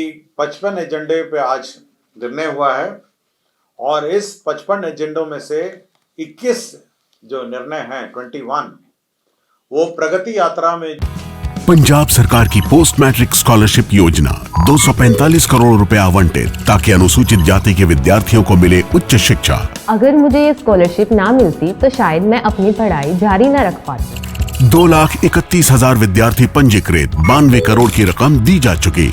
55 एजेंडे पे आज निर्णय हुआ है और इस 55 एजेंडों में से 21 जो निर्णय हैं 21 वो प्रगति यात्रा में। पंजाब सरकार की पोस्ट मैट्रिक स्कॉलरशिप योजना 245 करोड़ रुपए आवंटित ताकि अनुसूचित जाति के विद्यार्थियों को मिले उच्च शिक्षा। अगर मुझे ये स्कॉलरशिप ना मिलती तो शायद मैं अपनी पढ़ाई जारी न रख पाती। 2,31,000 विद्यार्थी पंजीकृत, 92 करोड़ की रकम दी जा चुकी।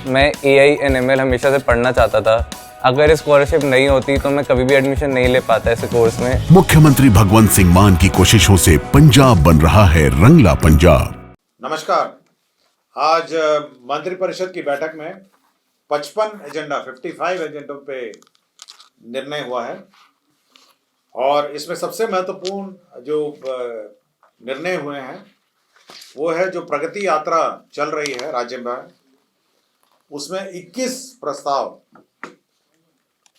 मैं AI/ML हमेशा से पढ़ना चाहता था। अगर स्कॉलरशिप नहीं होती तो मैं कभी भी एडमिशन नहीं ले पाता इस कोर्स में। मुख्यमंत्री भगवंत सिंह मान की कोशिशों से पंजाब बन रहा है रंगला पंजाब। नमस्कार। आज मंत्रिपरिषद की बैठक में 55 एजेंडों पे निर्णय हुआ है और इसमें सबसे महत्वपूर्ण जो निर्णय हुए हैं वो है जो प्रगति यात्रा चल रही है राज्य में, उसमें 21 प्रस्ताव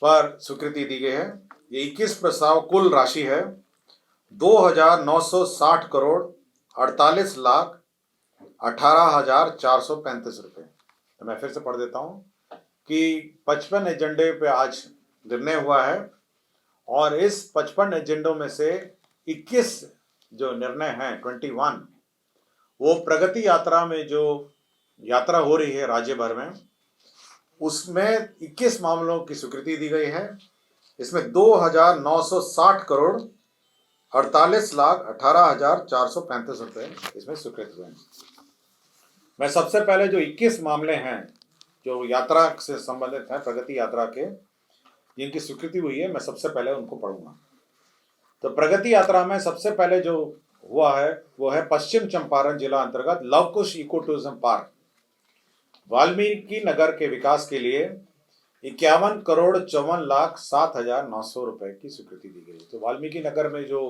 पर स्वीकृति दी गई है। ये 21 प्रस्ताव कुल राशि है 2,960 करोड़ 48 लाख 18,435 रुपये। तो मैं फिर से पढ़ देता हूँ कि 55 एजेंडे पे आज निर्णय हुआ है और इस 55 एजेंडों में से 21 जो निर्णय हैं 21 वो प्रगति यात्रा में जो यात्रा हो रही है राज्य भर में, उसमें 21 मामलों की स्वीकृति दी गई है। इसमें 2,960 करोड़ 48 लाख 18,435 रुपये इसमें स्वीकृत हुए हैं। मैं सबसे पहले जो 21 मामले हैं जो यात्रा से संबंधित हैं, प्रगति यात्रा के जिनकी स्वीकृति हुई है, मैं सबसे पहले उनको पढ़ूंगा। तो प्रगति यात्रा में सबसे पहले जो हुआ है वो है पश्चिम चंपारण जिला अंतर्गत Lavkush eco tourism park Valmiki Nagar के विकास के लिए 51 करोड़ 54 लाख 7,900 रुपए की स्वीकृति दी गई। तो वाल्मीकि नगर में जो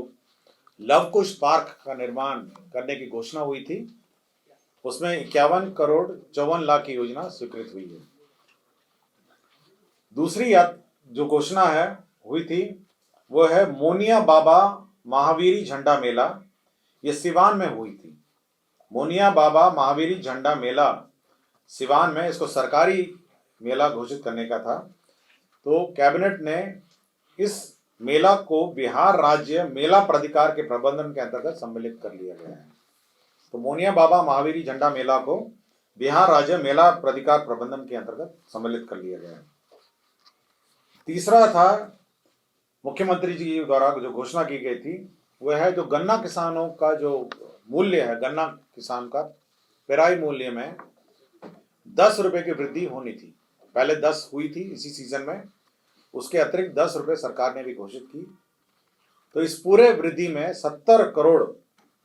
लवकुश पार्क का निर्माण करने की घोषणा हुई थी उसमें 51 करोड़ 54 लाख की योजना स्वीकृत हुई है। दूसरी जो घोषणा है हुई थी वो है मोनिया बाबा महावीरी झंडा मेला। ये सिवान में हुई थी। मोनिया बाबा महावीरी झंडा मेला सिवान में, इसको सरकारी मेला घोषित करने का था। तो कैबिनेट ने इस मेला को बिहार राज्य मेला प्राधिकार के प्रबंधन के अंतर्गत सम्मिलित कर लिया गया है। तो मोनिया बाबा महावीरी झंडा मेला को बिहार राज्य मेला प्राधिकार प्रबंधन के अंतर्गत सम्मिलित कर लिया गया है। तीसरा था मुख्यमंत्री जी द्वारा जो घोषणा की गई थी वह है जो गन्ना किसानों का जो मूल्य है, गन्ना किसान का पेराई मूल्य में 10 रुपए की वृद्धि होनी थी। पहले 10 हुई थी इसी सीजन में, उसके अतिरिक्त 10 रुपए सरकार ने भी घोषित की। तो इस पूरे वृद्धि में 70 करोड़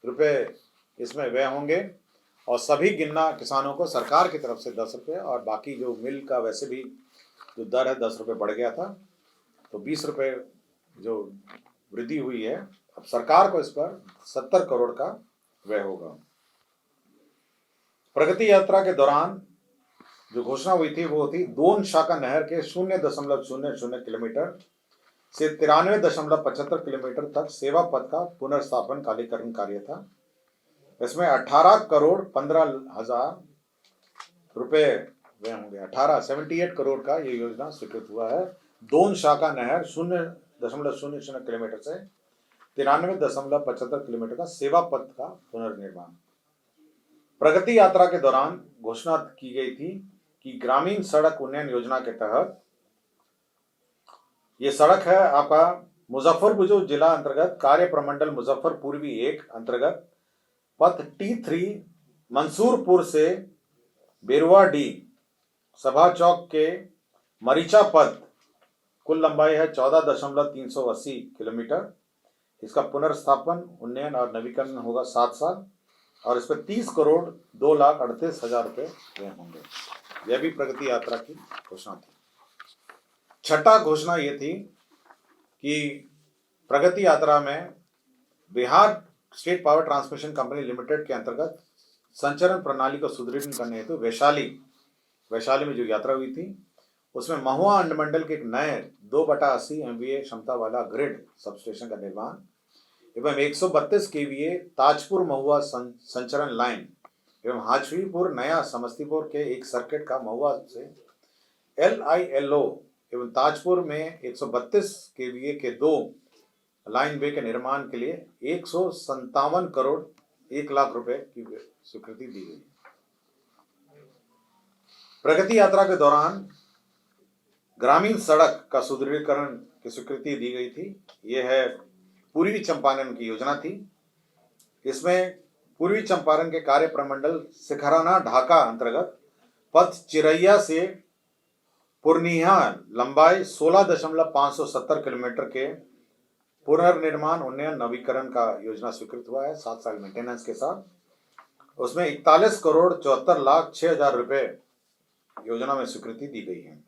रुपए इसमें व्यय होंगे और सभी गन्ना किसानों को सरकार की तरफ से 10 रुपये और बाकी जो मिल का वैसे भी जो दर है 10 रुपये बढ़ गया था, तो 20 रुपये जो वृद्धि हुई है, अब सरकार को इस पर 70 करोड़ का व्यय होगा। प्रगति यात्रा के दौरान जो घोषणा हुई थी वो थी दोन शाखा नहर के 0.00 किलोमीटर से 93.75 किलोमीटर तक सेवा पथ का पुनर्स्थापन कालीकरण कार्य था। इसमें 18 करोड़ 15,000 रुपए व्यय होंगे। 78 करोड़ का ये योजना स्वीकृत हुआ है। दोन शाखा नहर 0.00 किलोमीटर से 93.75 किलोमीटर का सेवा पथ का पुनर्निर्माण। प्रगति यात्रा के दौरान घोषणा की गई थी कि ग्रामीण सड़क उन्नयन योजना के तहत ये सड़क है आपका मुजफ्फरपुर जो जिला अंतर्गत कार्य प्रमंडल मुजफ्फर पूर्वी 1 अंतर्गत पथ T3 मंसूरपुर से बेरुआ डी सभा चौक के मरीचा पथ, कुल लंबाई है 14.380 किलोमीटर। इसका पुनर्स्थापन, उन्नयन और नवीकरण होगा 7 साल और इस पर 30 करोड़ 2,38,000 रुपये व्यय होंगे। यह भी प्रगति यात्रा की घोषणा थी। छठा घोषणा ये थी कि प्रगति यात्रा में Bihar state power transmission company limited के अंतर्गत संचरण प्रणाली को सुदृढ़ करने हेतु वैशाली में जो यात्रा हुई थी उसमें महुआ अंडमंडल के एक नए 2/80 MVA क्षमता वाला ग्रिड सबस्टेशन का निर्माण एवं 132 KVA ताजपुर महुआ संचरण लाइन एवं हाजवीपुर नया समस्तीपुर के एक सर्किट का महुआ से LILO एवं ताजपुर में 132 केवीए के 2 लाइन वे के निर्माण के लिए 157 करोड़ 1 लाख रुपए की स्वीकृति दी गई। प्रगति यात्रा के दौरान ग्रामीण सड़क का सुदृढ़ीकरण की स्वीकृति दी गई थी। यह है पूर्वी चंपारण की योजना थी। इसमें पूर्वी चंपारण के कार्य प्रमंडल सिखराना ढाका अंतर्गत पथ चिरैया से पूर्णिया लंबाई 16.570 किलोमीटर के पुनर्निर्माण उन्नयन नवीकरण का योजना स्वीकृत हुआ है 7 साल मेंटेनेंस के साथ। उसमें 41 करोड़ 74 लाख 6 हजार रुपए योजना में स्वीकृति दी गई है।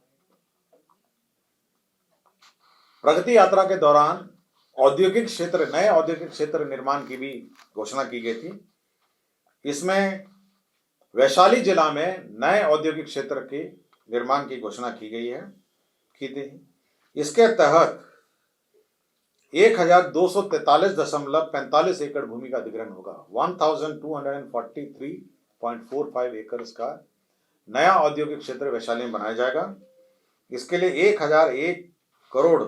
प्रगति यात्रा के दौरान औद्योगिक क्षेत्र नए औद्योगिक क्षेत्र निर्माण की भी घोषणा की गई थी। इसमें वैशाली जिला में नए औद्योगिक क्षेत्र के निर्माण की घोषणा की गई है की थी। इसके तहत 1243.45 एकड़ भूमि का अधिग्रहण होगा। 1243.45 एकड़ का नया औद्योगिक क्षेत्र वैशाली में बनाया जाएगा। इसके लिए 1001 करोड़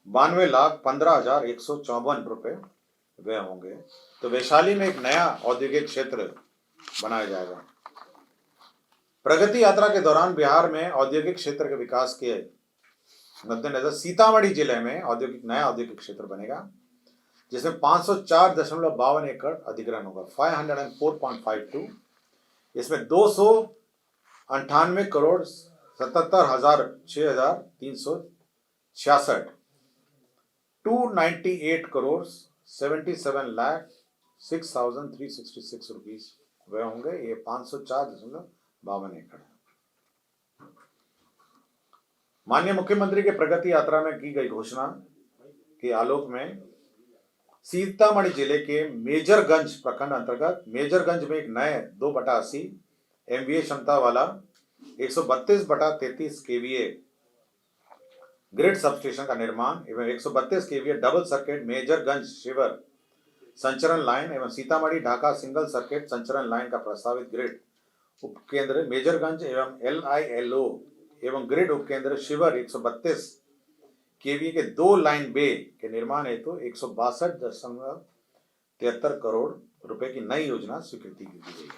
92 लाख 15,154 रुपए व्यय होंगे। तो वैशाली में एक नया औद्योगिक क्षेत्र बनाया जाएगा। प्रगति यात्रा के दौरान बिहार में औद्योगिक क्षेत्र के विकास के मद्देनजर सीतामढ़ी जिले में नया औद्योगिक क्षेत्र बनेगा, जिसमें 504.52 एकड़ अधिग्रहण होगा 504.52। इसमें 298 करोड़ 77,006,366 298 करोड़ 77 लाख 6,366 रुपीज वह होंगे। ये 504.52 एकड़ है। माननीय मुख्यमंत्री के प्रगति यात्रा में की गई घोषणा के आलोक में सीतामढ़ी जिले के मेजरगंज प्रखंड अंतर्गत मेजरगंज में एक नए 2/80 MVA क्षमता वाला 132/33 KVA ग्रिड सबस्टेशन का निर्माण एवं 132 KVA डबल सर्किट मेजरगंज शिवर संचरण लाइन एवं सीतामढ़ी ढाका सिंगल सर्किट संचरण लाइन का प्रस्तावित ग्रिड उपकेंद्र मेजरगंज एवं LILO एवं ग्रिड उपकेंद्र शिवर 132 KVA के 2 लाइन बे के निर्माण हेतु 162.73 करोड़ रुपए की नई योजना स्वीकृति दी गई है।